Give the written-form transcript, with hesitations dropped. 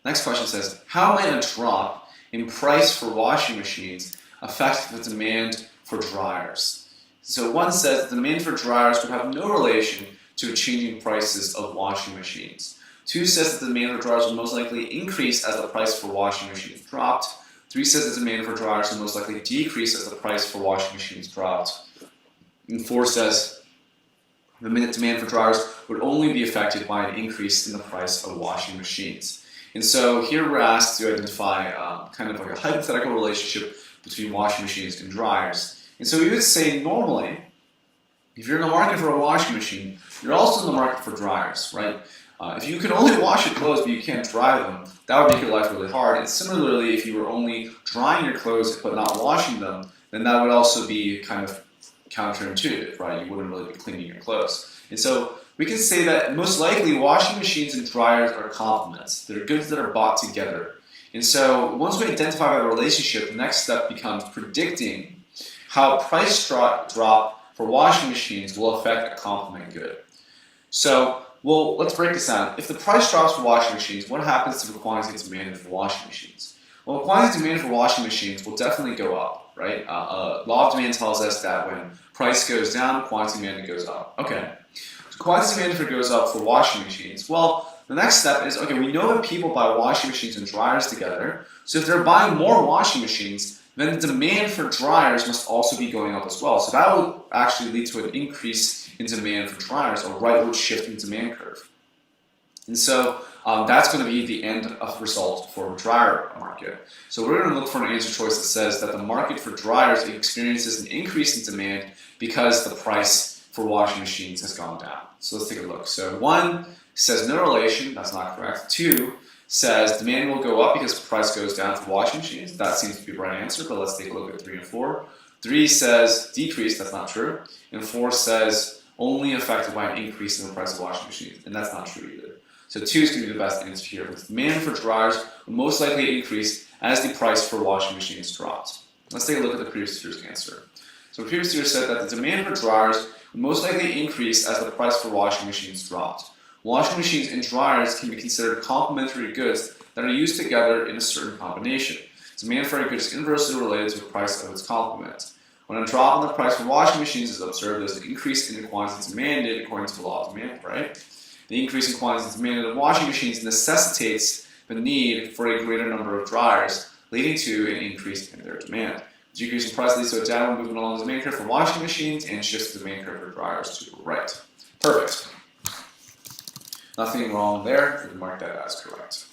Next question says, how might a drop in price for washing machines affect the demand for dryers? So 1 says the demand for dryers would have no relation to changing prices of washing machines. 2 says the demand for dryers would most likely increase as the price for washing machines dropped. 3 says the demand for dryers would most likely decrease as the price for washing machines dropped. And 4 says the demand for dryers would only be affected by an increase in the price of washing machines. And so here we're asked to identify kind of like a hypothetical relationship between washing machines and dryers. And so we would say normally, if you're in the market for a washing machine, you're also in the market for dryers, right? If you can only wash your clothes but you can't dry them, that would make your life really hard. And similarly, if you were only drying your clothes but not washing them, then that would also be kind of counterintuitive, right? You wouldn't really be cleaning your clothes. And so we can say that most likely washing machines and dryers are complements. They're goods that are bought together. And so once we identify that relationship, the next step becomes predicting how price drop for washing machines will affect a complement good. So, well, let's break this down. If the price drops for washing machines, what happens to the quantity demanded for washing machines? Well, the quantity demanded for washing machines will definitely go up, right? Law of demand tells us that when price goes down, quantity demanded goes up. Okay, so quantity demanded goes up for washing machines. Well, the next step is, okay, we know that people buy washing machines and dryers together, so if they're buying more washing machines, then the demand for dryers must also be going up as well. So that will actually lead to an increase in demand for dryers, a rightward shift in demand curve. And so that's going to be the end of result for a dryer market. So we're going to look for an answer choice that says that the market for dryers experiences an increase in demand because the price for washing machines has gone down. So let's take a look. So 1 says no relation, that's not correct. 2 says demand will go up because the price goes down for washing machines. That seems to be the right answer, but let's take a look at 3 and 4. 3 says decrease, that's not true. And 4 says only affected by an increase in the price of washing machines, and that's not true either. So 2 is going to be the best answer here. The demand for dryers will most likely increase as the price for washing machines dropped. Let's take a look at the previous tutor's answer. So the previous tutor said that the demand for dryers will most likely increase as the price for washing machines dropped. Washing machines and dryers can be considered complementary goods that are used together in a certain combination. Demand for a good is inversely related to the price of its complement. When a drop in the price for washing machines is observed, there's an increase in the quantity demanded according to the law of demand, right? The increase in quantity demanded of washing machines necessitates the need for a greater number of dryers, leading to an increase in their demand. The decrease in price leads to a downward movement along the demand curve for washing machines and shifts the demand curve for dryers to the right. Perfect. Nothing wrong there. We can mark that as correct.